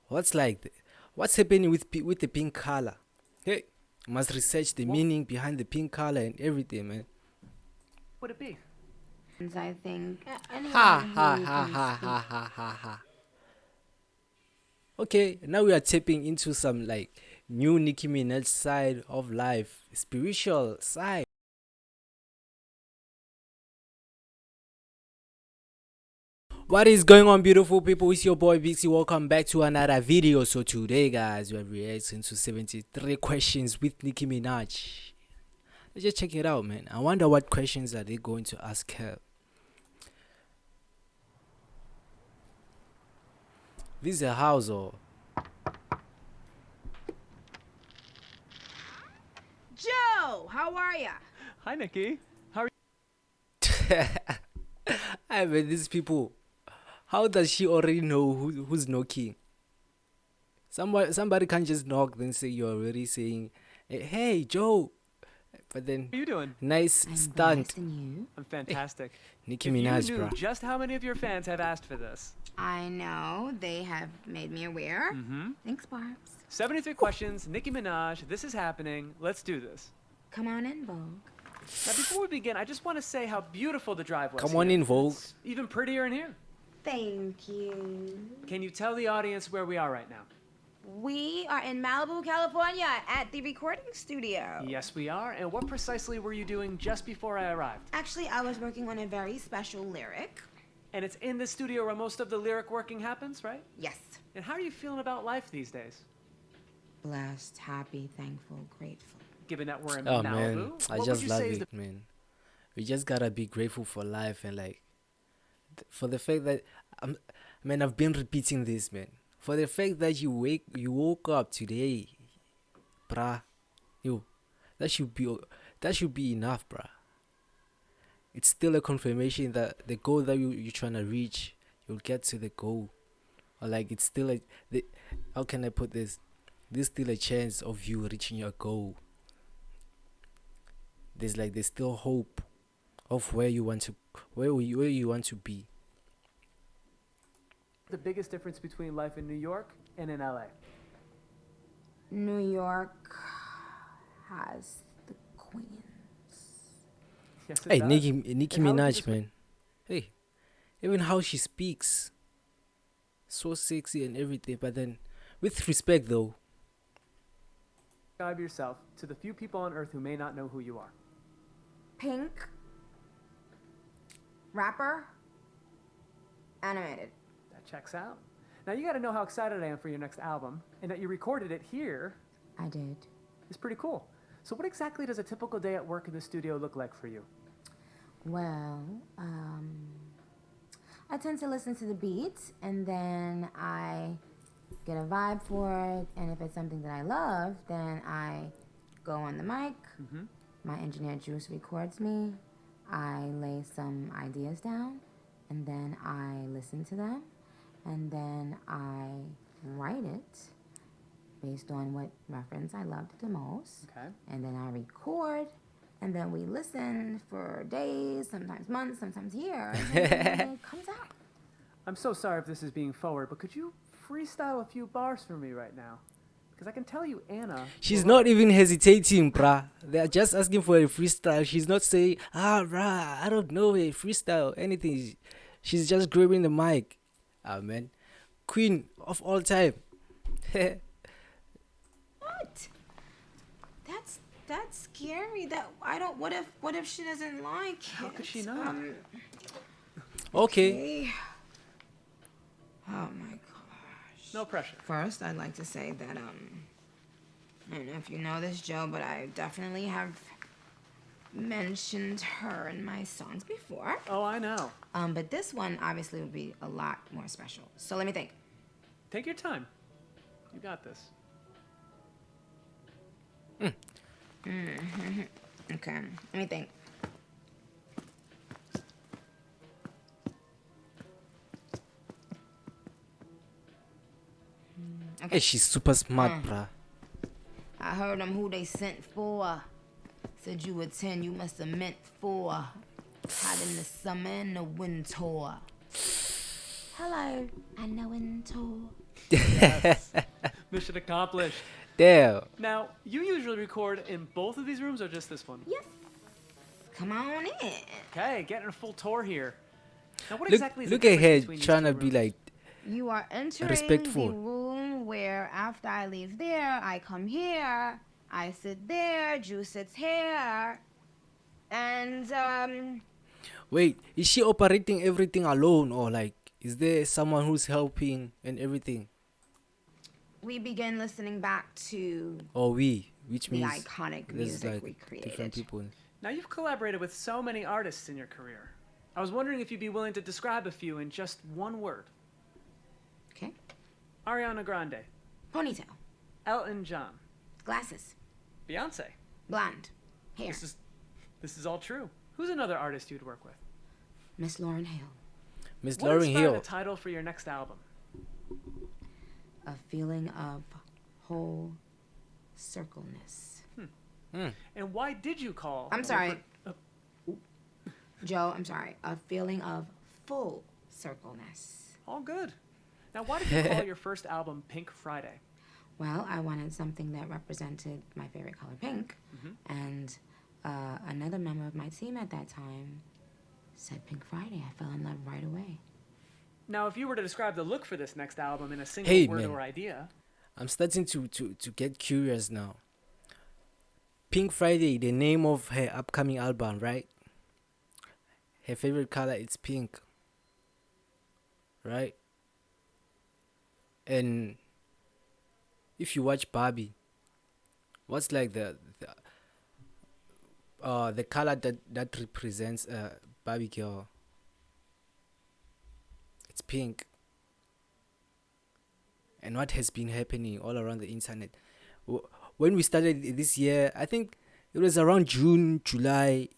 What's happening with the pink color? Hey, must research the meaning behind the pink color and everything, man. Would it be? I think anyone Ha who ha can ha ha speak. ha ha ha ha. Okay, now we are tapping into some like new Nicki Minaj side of life, spiritual side. What is going on, beautiful people? It's your boy Bixie. Welcome back to another video. So today, guys, we are reacting to 73 questions with Nicki Minaj. Let's just check it out, man. I wonder what questions are they going to ask her. This is a house or Joe, how are ya? Hi, Nikki. How are I mean, these people. How does she already know who's knocking? Somebody can't just knock then say you're already saying, "Hey, Joe," but then you doing? nice I'm stunt. blessed, and you? I'm fantastic. Nicki If you Minaj, knew bruh. just how many of your fans have asked for this. I know they have made me aware. Mm-hmm. Thanks, Sparks. 73 questions, Nicki Minaj, this is happening. Let's do this. Come on in, Vogue. Now, before we begin, I just want to say how beautiful the drive was. Come on here. in, Vogue. It's even prettier in here. Thank you. Can you tell the audience where we are right now? We are in Malibu, California, at the recording studio. Yes, we are. And what precisely were you doing just before I arrived? Actually, I was working on a very special lyric. And it's in the studio where most of the lyric working happens, right? Yes. And how are you feeling about life these days? Blessed, happy, thankful, grateful. Given that we're in Oh Malibu, man, I what would just you love say is it, man. We just gotta be grateful for life and like for the fact that man, I've been repeating this, man. For the fact that you woke up today, bruh, that should be enough, bruh. It's still a confirmation that the goal that you're trying to reach, you'll get to the goal, or like it's still how can I put this? There's still a chance of you reaching your goal. There's still hope of where you want to be. the biggest difference between life in New York and in LA? New York has the queens. Yes, it Hey, does. Nicki And how would you Minaj, describe- man. Hey, even how she speaks, so sexy and everything. But then, with respect though, Describe yourself to the few people on earth who may not know who you are. Pink. Rapper. Animated. That checks out. Now you got to know how excited I am for your next album, and that you recorded it here I did. is pretty cool. So what exactly does a typical day at work in the studio look like for you? Well, I tend to listen to the beats and then I get a vibe for it. And if it's something that I love, then I go on the mic. Mm-hmm. My engineer Juice records me. I lay some ideas down and then I listen to them. And then I write it based on what reference I loved the most. Okay. And then I record, and then we listen for days, sometimes months, sometimes years, and then it comes out. I'm so sorry if this is being forward, but could you freestyle a few bars for me right now? Because I can tell you Anna... she's not even hesitating, bruh. They're just asking for a freestyle. She's not saying, bruh, I don't know a freestyle, anything. She's just grabbing the mic. Ah, man, queen of all time. What? That's scary. That I don't. What if she doesn't like it? How could she not? Okay. Oh my gosh. No pressure. First, I'd like to say that I don't know if you know this, Joe, but I definitely have mentioned her in my songs before. Oh, I know. But this one obviously would be a lot more special. So let me think. Take your time. You got this. Okay, let me think. Hey, she's super smart, bruh. I heard them who they sent for. Said you were 10, you must have meant 4. Hot in the summer and the winter. Hello, and the winter. Yes. Mission accomplished. Damn. Now, you usually record in both of these rooms or just this one? Yes. Come on in. Okay, getting a full tour here. Now, what Look, exactly is the look at difference her between these trying two to be rooms? like You are entering respectful. the room where after I leave there, I come here, I sit there, Drew sits here, and Wait, is she operating everything alone, or like is there someone who's helping and everything? we begin listening back to Or we, which the means iconic there's music like we different created. people. Now, you've collaborated with so many artists in your career. I was wondering if you'd be willing to describe a few in just one word. Okay. Ariana Grande, Ponytail, Elton John, glasses, Beyonce. blonde, hair, This is all true. Who's another artist you'd work with? Miss Lauryn Hill. Miss What Lauryn inspired Hill. the title for your next album? A feeling of whole circleness. And why did you call? I'm sorry. Joe, I'm sorry. A feeling of full circleness. All good. Now, why did you call your first album Pink Friday? Well, I wanted something that represented my favorite color, pink. And another member of my team at that time said Pink Friday. I fell in love right away. Now, if you were to describe the look for this next album in a single Hey, word man. or idea, I'm starting to get curious now. Pink Friday, the name of her upcoming album, right? Her favorite color is pink, right? And if you watch Barbie, what's like the color that represents Barbie girl? It's pink. And what has been happening all around the internet? When we started this year, I think it was around June, July,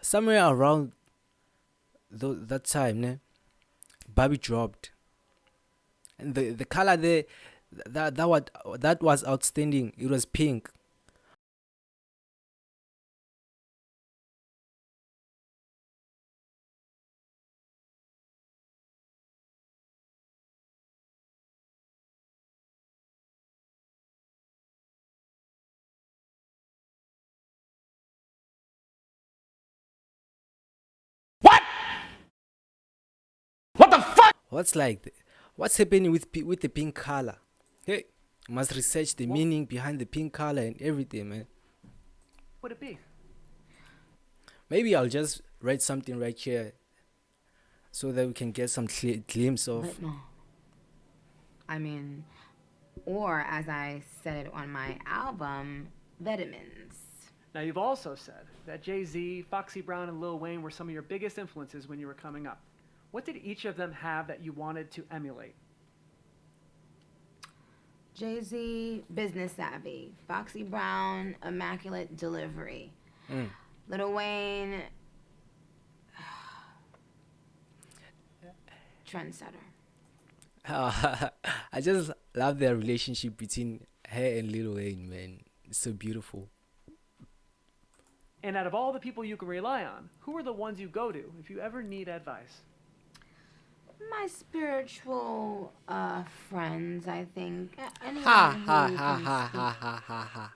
somewhere around that time, ne? Barbie dropped, and the color there, that was outstanding. It was pink. What's happening with the pink color? Hey, you must research the meaning behind the pink color and everything, man. would it be? Maybe I'll just write something right here so that we can get some glimpse of. But no. I mean, or as I said it on my album, vitamins. Now, you've also said that Jay-Z, Foxy Brown, and Lil Wayne were some of your biggest influences when you were coming up. What did each of them have that you wanted to emulate? Jay-Z, business savvy. Foxy Brown, immaculate delivery. Lil Wayne, trendsetter. I just love their relationship between her and Lil Wayne, man. It's so beautiful. And out of all the people you can rely on, who are the ones you go to if you ever need advice? My spiritual friends, I think. Anyone Ha who ha can ha ha speak. ha.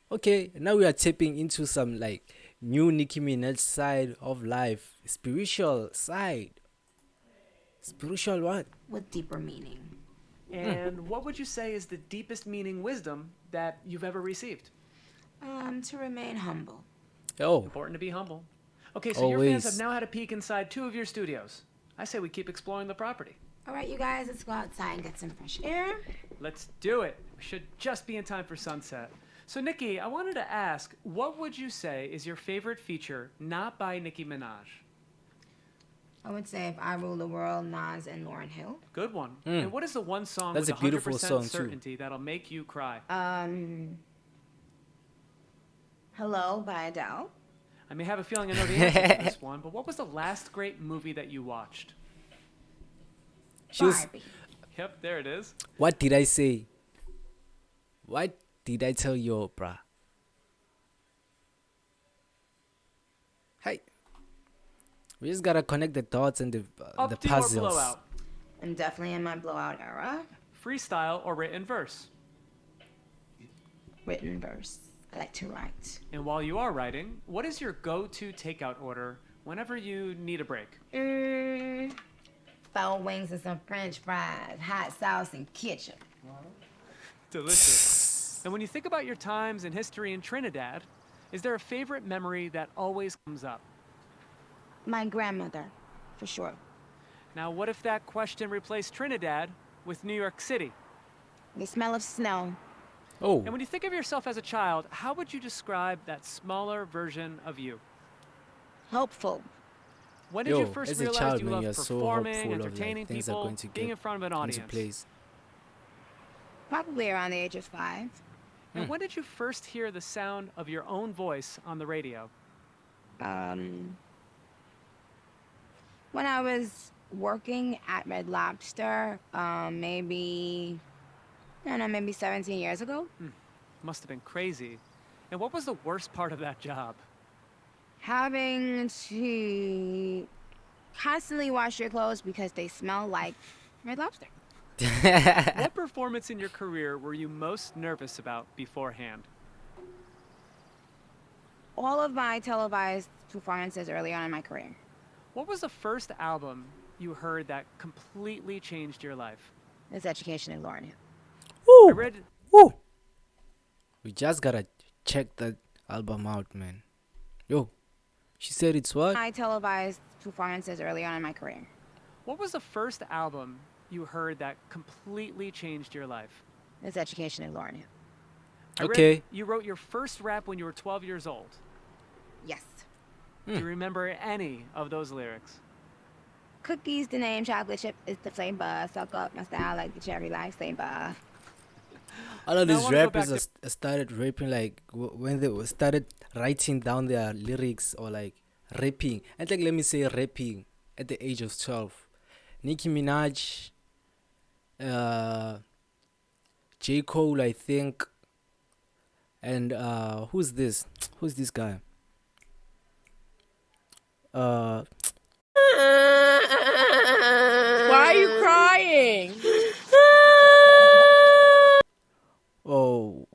Okay, now we are tapping into some like new Nicki Minaj side of life, spiritual side. Spiritual what? With deeper meaning. And what would you say is the deepest meaning wisdom that you've ever received? To remain humble. Oh, Important to be humble. Okay, so your fans have always. now had a peek inside 2 of your studios. I say we keep exploring the property. All right, you guys, let's go outside and get some fresh air. Let's do it. We should just be in time for sunset. So, Nicki, I wanted to ask, what would you say is your favorite feature not by Nicki Minaj? I would say if I rule the world, Nas and Lauryn Hill. Good one. And what is the one song That's with a beautiful 100% song, too. certainty that'll make you cry? Hello by Adele. I may have a feeling I know the answer to this one, but what was the last great movie that you watched? She was, Barbie. Yep, there it is. what did I say? What did I tell you, bruh? Hey, we just gotta connect the dots and the Up to puzzles. or blowout? I'm definitely in my blowout era. Freestyle or written verse? Written verse. I like to write. And while you are writing, what is your go-to takeout order whenever you need a break? Foul wings and some French fries, hot sauce and ketchup. Delicious. And when you think about your times in history in Trinidad, is there a favorite memory that always comes up? My grandmother, for sure. Now, what if that question replaced Trinidad with New York City? The smell of snow. Oh, And when you think of yourself as a child, how would you describe that smaller version of you? Hopeful. When did you yo, first as a realize child, you man, loved you're so performing, hopeful of entertaining like things are people, going to being get in front of an into audience? place. Probably around the age of 5. And when did you first hear the sound of your own voice on the radio? When I was working at Red Lobster, maybe, I don't know, maybe 17 years ago. Must have been crazy. And what was the worst part of that job? Having to constantly wash your clothes because they smell like Red Lobster. What performance in your career were you most nervous about beforehand? All of my televised performances early on in my career. What was the first album you heard that completely changed your life? It's Education in Lorna. I Woo, read woo. We just gotta check that album out, man. Yo, she said it's what? My televised performances early on in my career. What was the first album you heard that completely changed your life? It's Education in Lorna. I read Okay. you wrote your first rap when you were 12 years old. Yes. Do you remember any of those lyrics? Cookies the name, chocolate chip is the flavor. Suck up my style like the cherry lifesaver. All of Now I these wanna go rappers back started rapping like when they started writing down their lyrics or like rapping. And like let me say rapping at the age of 12. Nicki Minaj, J. Cole, I think, and who's this? Who's this guy? Why are you crying? Oh,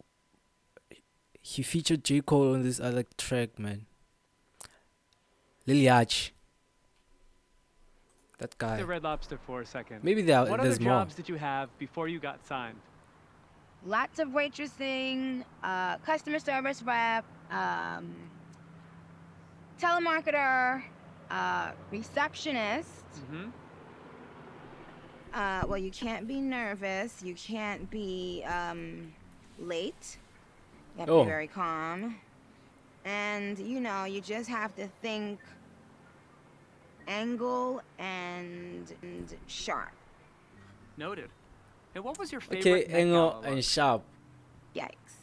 he featured J. Cole on this other track, man. Lil Yachty. That guy. The Red Lobster for a second. Maybe What other there's more. jobs did you have before you got signed? Lots of waitressing, customer service rep, telemarketer, receptionist. Mm-hmm. Well, you can't be nervous. You can't be late. You have to Oh. be very calm. And, you just have to think angle and sharp. Noted. And what was your favorite Okay, Met Gala angle look? and sharp. Yikes.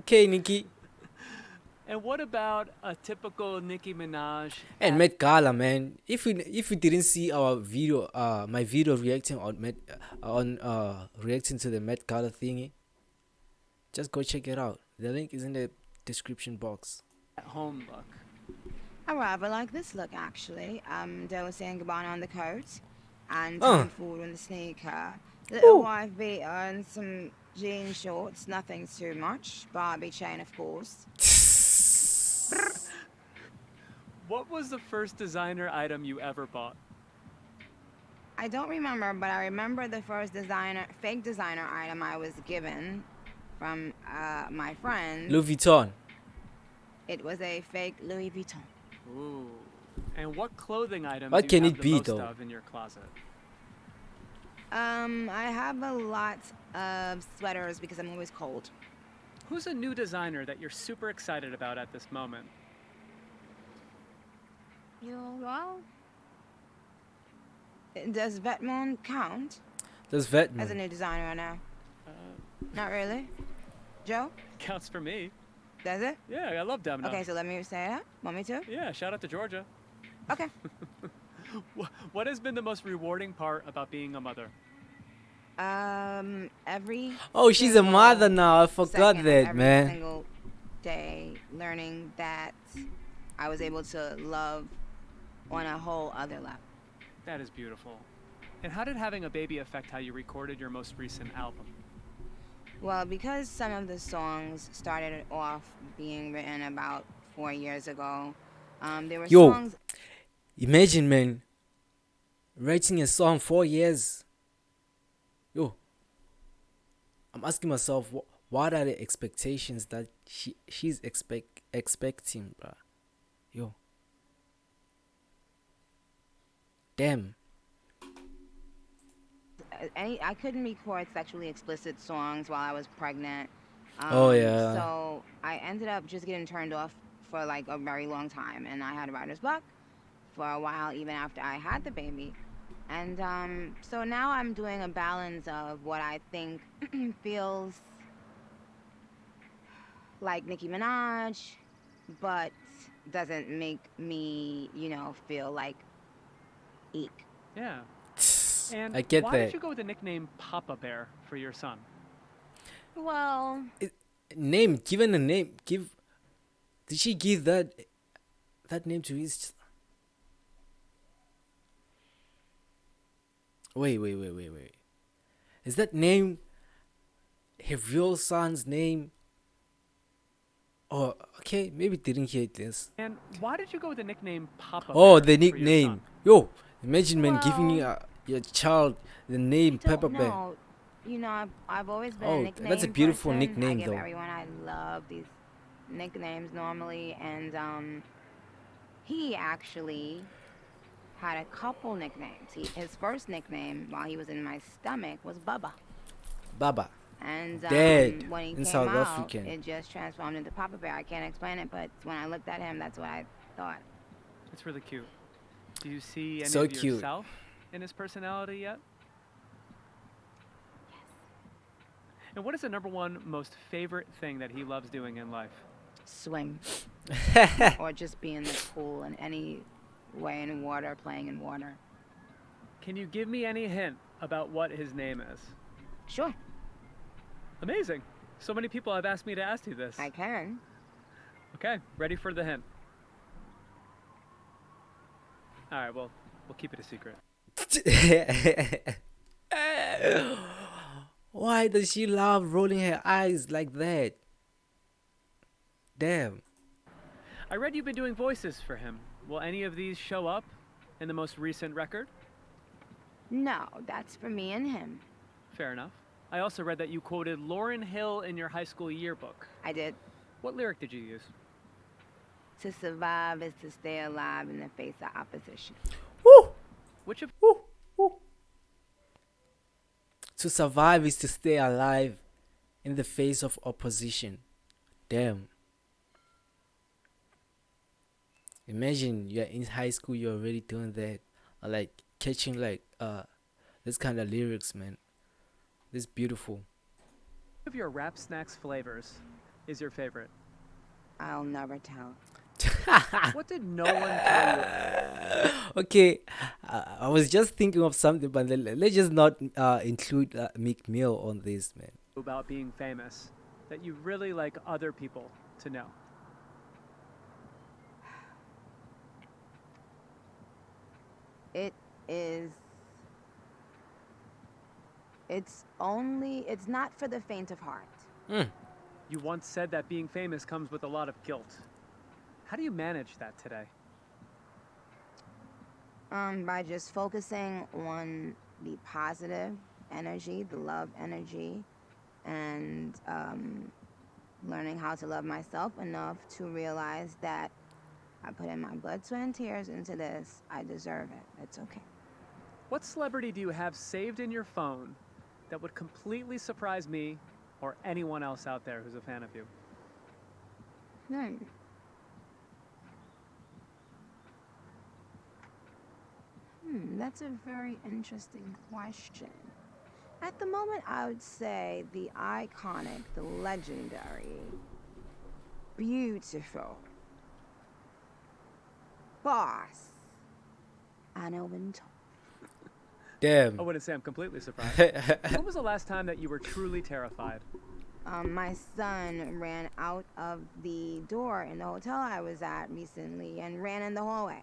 Okay, Nicki. And what about a typical Nicki Minaj? And Met Gala, man. If you didn't see our video, my video reacting reacting to the Met Gala thingy, just go check it out. The link is in the description box. At-home look. I rather like this look, actually. Dolce & Gabbana on the coat and Uh. Tom Ford on the sneaker. Little wife beater and some jean shorts, nothing too much. Barbie chain, of course. What was the first designer item you ever bought? I don't remember, but I remember the first fake designer item I was given from my friend. Louis Vuitton. It was a fake Louis Vuitton. Ooh. And what clothing items What do you can have it the be, most though? of in your closet? I have a lot of sweaters because I'm always cold. Who's a new designer that you're super excited about at this moment? Well, does Vetmont count That's as a Vetman. new designer or no? Not really. Joe, Counts for me. does it? Yeah, I love Demna. Okay, so let me say that. Want me to? Yeah, shout out to Georgia. Okay. What has been the most rewarding part about being a mother? Every. Oh, she's a single mother now. I forgot second of that, every man. Single day, learning that I was able to love on a whole other level. That is beautiful. And how did having a baby affect how you recorded your most recent album? Well, because some of the songs started off being written about 4 years ago, there were Yo, songs. imagine, man, writing a song 4 years. Yo, I'm asking myself, what are the expectations that she's expecting, bruh? Yo, damn. I couldn't record sexually explicit songs while I was pregnant. Oh yeah. So I ended up just getting turned off for like a very long time, and I had writer's block for a while, even after I had the baby. And so now I'm doing a balance of what I think feels like Nicki Minaj, but doesn't make me, feel like eek. Yeah. And I get why that. did you go with the nickname Papa Bear for your son? Well, Name, given a name, did she give that name to his? Wait. Is that name her real son's name? Oh, okay, maybe didn't hear this. And why did you go with the nickname Papa Oh, Bear the for your nickname. son? Yo, imagine, man, giving Well, your child the name I Pepper don't Bear. know. I've always been a Oh, nickname that's a beautiful person. nickname, I give though. everyone I love these nicknames normally, and he actually had a couple nicknames. His first nickname while he was in my stomach was Bubba, Baba. and Dead when he in came South out, African. it just transformed into Papa Bear. I can't explain it, but when I looked at him, that's what I thought. It's really cute. Do you see any So of cute. yourself in his personality yet? And what is the number one most favorite thing that he loves doing in life? Swim, or just be in the pool in any way in water, playing in water. Can you give me any hint about what his name is? Sure, Amazing. So many people have asked me to ask you this. I can. Okay, ready for the hint. All right, well, we'll keep it a secret. Why does she love rolling her eyes like that? Damn. I read you've been doing voices for him. Will any of these show up in the most recent record? No, that's for me and him. Fair enough. I also read that you quoted Lauryn Hill in your high school yearbook. I did. What lyric did you use? To survive is to stay alive in the face of opposition. Woo! Which of Woo! Woo! To survive is to stay alive in the face of opposition. Damn. Imagine you're in high school, you're already doing that. Or like catching like this kind of lyrics, man. This beautiful. your Rap Snacks flavors is your favorite? I'll never tell. What did no one tell you? Okay, I was just thinking of something, but let's just not include Meek Mill on this, man. About being famous that you really like other people to know? It's not for the faint of heart. You once said that being famous comes with a lot of guilt. How do you manage that today? By just focusing on the positive energy, the love energy, and learning how to love myself enough to realize that I put in my blood, sweat, and tears into this. I deserve it. It's okay. What celebrity do you have saved in your phone that would completely surprise me or anyone else out there who's a fan of you? That's a very interesting question. At the moment, I would say the iconic, the legendary, beautiful boss, Anna Wintour. Damn. I wouldn't say I'm completely surprised. When was the last time that you were truly terrified? My son ran out of the door in the hotel I was at recently and ran in the hallway,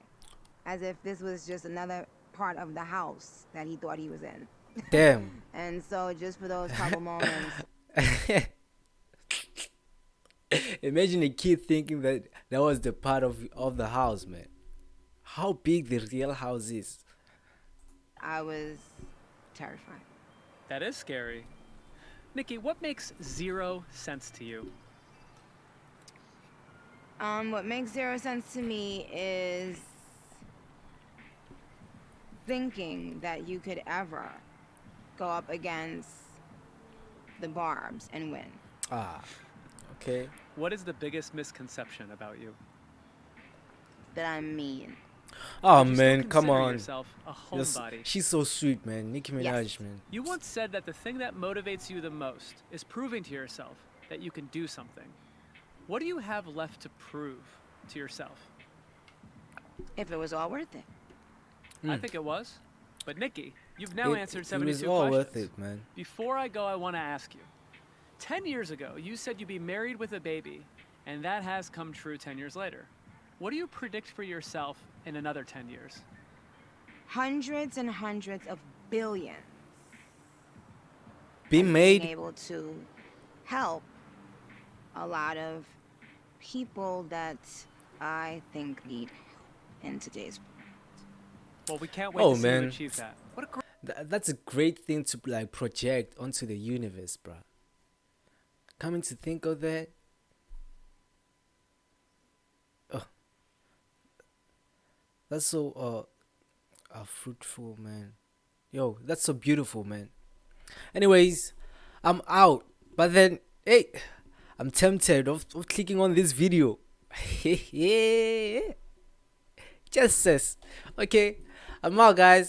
as if this was just another part of the house that he thought he was in. Damn. And so just for those couple moments, Imagine a kid thinking that that was the part of the house, man. How big the real house is. I was terrified. That is scary. Nicki, what makes zero sense to you? What makes zero sense to me is thinking that you could ever go up against the Barbs and win. Ah, okay. What is the biggest misconception about you? That I'm mean. Oh Would you still man, come consider on. yourself a Yes, homebody? she's so sweet, man. Nicki Minaj, Yes. man. You once said that the thing that motivates you the most is proving to yourself that you can do something. What do you have left to prove to yourself? If it was all worth it. I think it was. But Nicki, you've now answered It 72 was all questions. worth it, man. Before I go, I want to ask you. 10 years ago, you said you'd be married with a baby, and that has come true 10 years later. What do you predict for yourself in another 10 years? Hundreds and hundreds of billions. Be and made. being able to help a lot of people that I think need help in today's world. Well, we can't wait Oh, to see you man. achieve that. What a great That's a great thing to like project onto the universe, bro. Coming to think of that, that's so fruitful, man. Yo, that's so beautiful, man. Anyways, I'm out. But then, hey, I'm tempted of clicking on this video. Just says, okay, I'm out, guys.